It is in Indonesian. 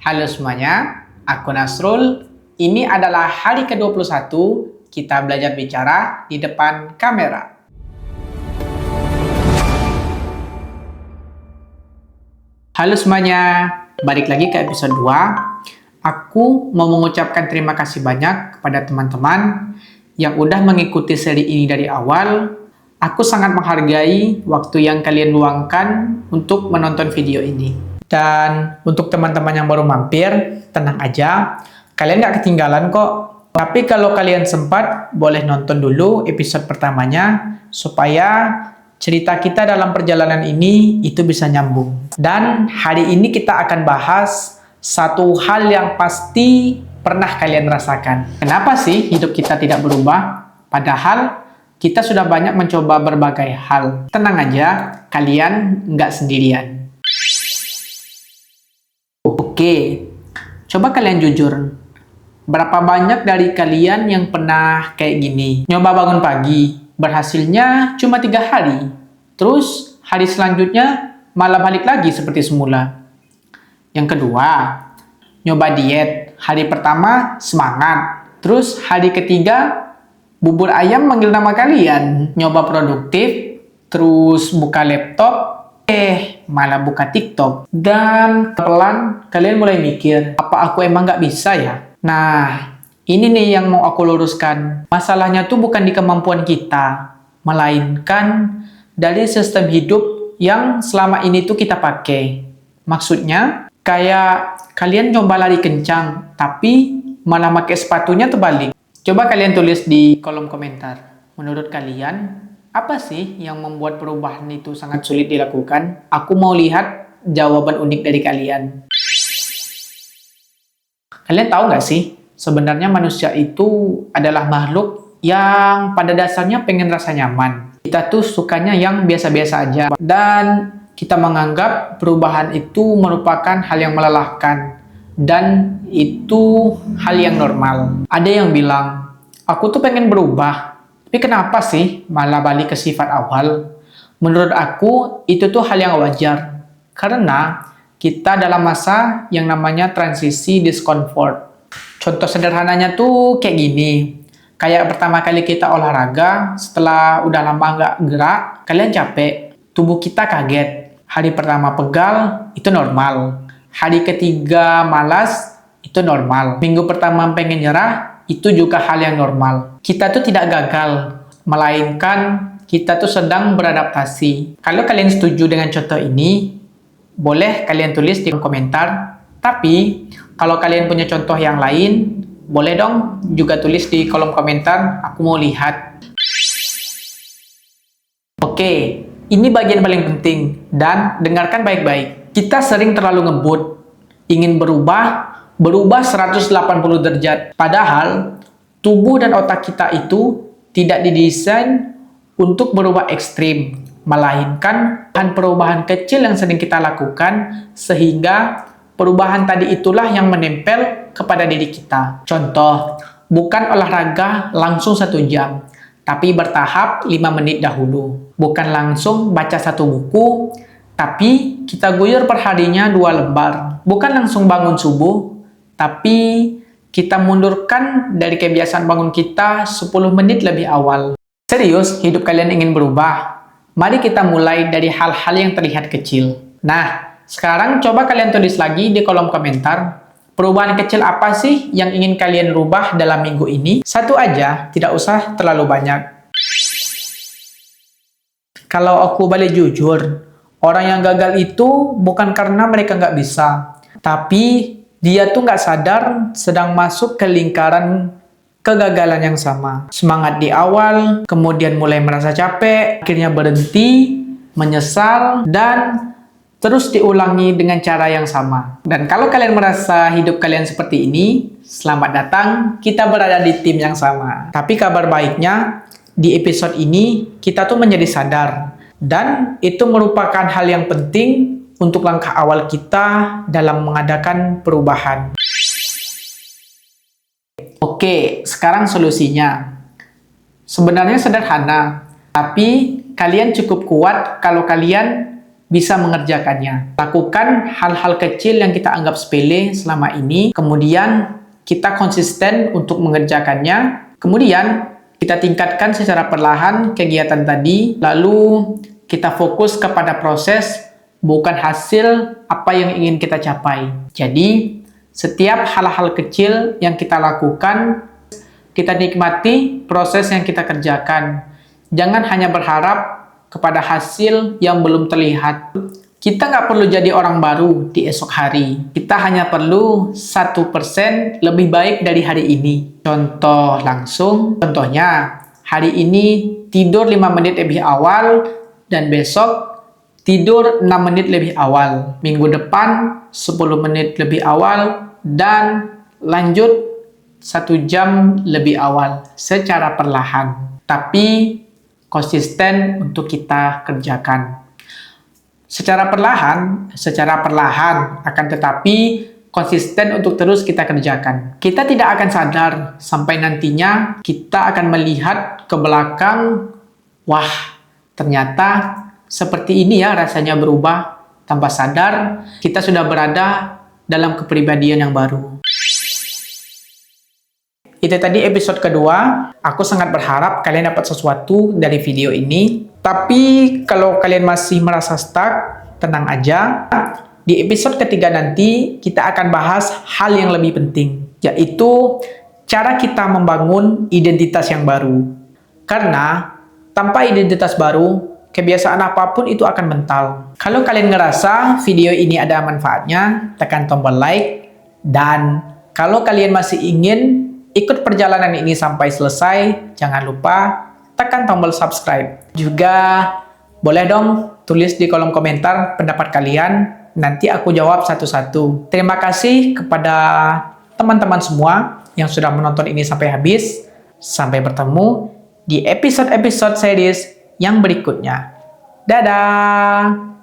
Halo semuanya, aku Nasrul. Ini adalah hari ke-21 kita belajar bicara di depan kamera. Halo semuanya, balik lagi ke episode 2. Aku mau mengucapkan terima kasih banyak kepada teman-teman yang udah mengikuti seri ini dari awal. Aku sangat menghargai waktu yang kalian luangkan untuk menonton video ini. Dan untuk teman-teman yang baru mampir, tenang aja, kalian nggak ketinggalan kok. Tapi kalau kalian sempat, boleh nonton dulu episode pertamanya, supaya cerita kita dalam perjalanan ini itu bisa nyambung. Dan hari ini kita akan bahas satu hal yang pasti pernah kalian rasakan. Kenapa sih hidup kita tidak berubah? Padahal kita sudah banyak mencoba berbagai hal. Tenang aja, kalian nggak sendirian. Oke, coba kalian jujur. Berapa banyak dari kalian yang pernah kayak gini? Nyoba bangun pagi, berhasilnya cuma 3 hari. Terus hari selanjutnya malah balik lagi seperti semula. Yang kedua, nyoba diet. Hari pertama semangat. Terus hari ketiga, bubur ayam manggil nama kalian. Nyoba produktif, terus buka laptop, malah buka TikTok. Dan pelan kalian mulai mikir, apa aku emang nggak bisa ya? Nah, ini nih yang mau aku luruskan. Masalahnya tuh bukan di kemampuan kita, melainkan dari sistem hidup yang selama ini tuh kita pakai. Maksudnya, kayak kalian coba lari kencang, tapi malah pakai sepatunya terbalik. Coba kalian tulis di kolom komentar. Menurut kalian, apa sih yang membuat perubahan itu sangat sulit dilakukan? Aku mau lihat jawaban unik dari kalian. Kalian tahu nggak sih, sebenarnya manusia itu adalah makhluk yang pada dasarnya pengen rasa nyaman. Kita tuh sukanya yang biasa-biasa aja. Dan kita menganggap perubahan itu merupakan hal yang melelahkan. Dan itu hal yang normal. Ada yang bilang, aku tuh pengen berubah. Tapi kenapa sih malah balik ke sifat awal? Menurut aku, itu tuh hal yang wajar. Karena kita dalam masa yang namanya transisi discomfort. Contoh sederhananya tuh kayak gini. Kayak pertama kali kita olahraga, setelah udah lama nggak gerak, kalian capek. Tubuh kita kaget. Hari pertama pegal, itu normal. Hari ketiga malas, itu normal. Minggu pertama pengen nyerah, itu juga hal yang normal. Kita tuh tidak gagal, melainkan kita tuh sedang beradaptasi. Kalau kalian setuju dengan contoh ini, boleh kalian tulis di komentar. Tapi, kalau kalian punya contoh yang lain, boleh dong juga tulis di kolom komentar, aku mau lihat. Oke, ini bagian paling penting, dan dengarkan baik-baik. Kita sering terlalu ngebut, ingin berubah 180 derajat. Padahal, tubuh dan otak kita itu tidak didesain untuk berubah ekstrim, melainkan perubahan kecil yang sering kita lakukan, sehingga perubahan tadi itulah yang menempel kepada diri kita. Contoh, bukan olahraga langsung 1 jam, tapi bertahap 5 menit dahulu. Bukan langsung baca 1 buku, tapi kita guyur perharinya 2 lembar. Bukan langsung bangun subuh, tapi kita mundurkan dari kebiasaan bangun kita 10 menit lebih awal. Serius, hidup kalian ingin berubah? Mari kita mulai dari hal-hal yang terlihat kecil. Nah, sekarang coba kalian tulis lagi di kolom komentar, perubahan kecil apa sih yang ingin kalian rubah dalam minggu ini? Satu aja, tidak usah terlalu banyak. Kalau aku boleh jujur, orang yang gagal itu bukan karena mereka nggak bisa, tapi dia tuh nggak sadar sedang masuk ke lingkaran kegagalan yang sama. Semangat di awal, kemudian mulai merasa capek, akhirnya berhenti, menyesal, dan terus diulangi dengan cara yang sama. Dan kalau kalian merasa hidup kalian seperti ini, selamat datang, kita berada di tim yang sama. Tapi kabar baiknya, di episode ini, kita tuh menjadi sadar. Dan itu merupakan hal yang penting untuk langkah awal kita dalam mengadakan perubahan. Oke, sekarang solusinya. Sebenarnya sederhana, tapi kalian cukup kuat kalau kalian bisa mengerjakannya. Lakukan hal-hal kecil yang kita anggap sepele selama ini, kemudian kita konsisten untuk mengerjakannya, kemudian kita tingkatkan secara perlahan kegiatan tadi, lalu kita fokus kepada proses, bukan hasil apa yang ingin kita capai. Jadi, setiap hal-hal kecil yang kita lakukan, kita nikmati proses yang kita kerjakan. Jangan hanya berharap kepada hasil yang belum terlihat. Kita nggak perlu jadi orang baru di esok hari. Kita hanya perlu 1% lebih baik dari hari ini. Contoh langsung, contohnya hari ini tidur 5 menit lebih awal dan besok tidur 6 menit lebih awal. Minggu depan 10 menit lebih awal dan lanjut 1 jam lebih awal secara perlahan. Tapi konsisten untuk kita kerjakan. Secara perlahan, akan tetapi konsisten untuk terus kita kerjakan. Kita tidak akan sadar sampai nantinya kita akan melihat ke belakang, wah, ternyata seperti ini ya rasanya berubah. Tanpa sadar, kita sudah berada dalam kepribadian yang baru. Itu tadi episode kedua. Aku sangat berharap kalian dapat sesuatu dari video ini. Tapi kalau kalian masih merasa stuck, tenang aja. Di episode ketiga nanti, kita akan bahas hal yang lebih penting, yaitu cara kita membangun identitas yang baru. Karena tanpa identitas baru, kebiasaan apapun itu akan mental. Kalau kalian ngerasa video ini ada manfaatnya, tekan tombol like. Dan kalau kalian masih ingin ikut perjalanan ini sampai selesai, jangan lupa tekan tombol subscribe. Juga boleh dong tulis di kolom komentar pendapat kalian, nanti aku jawab satu-satu. Terima kasih kepada teman-teman semua yang sudah menonton ini sampai habis. Sampai bertemu di episode-episode series yang berikutnya. Dadah!